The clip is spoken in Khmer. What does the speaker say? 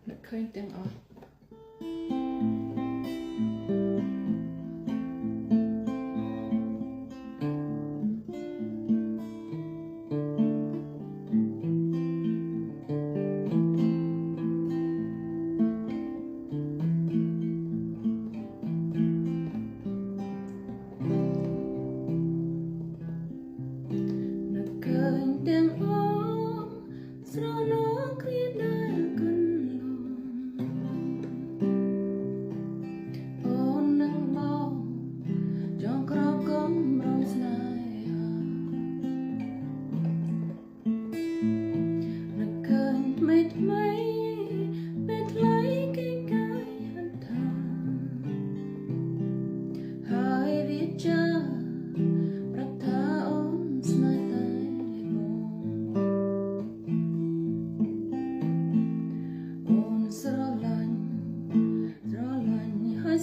នឹកឃើញទាំងអស់ឃើញទាំងអស់ស្រណោគ្រាដែលគិនលងអូននឹងមកចងក្រោបគំរងស្នេហានឹកឃើញថ្មីថ្មីពេលថ្លៃគេកាយហន្តាហើយវាចាប្រថាអូនស្នេហ៍ស្រឡាញ់ហើយ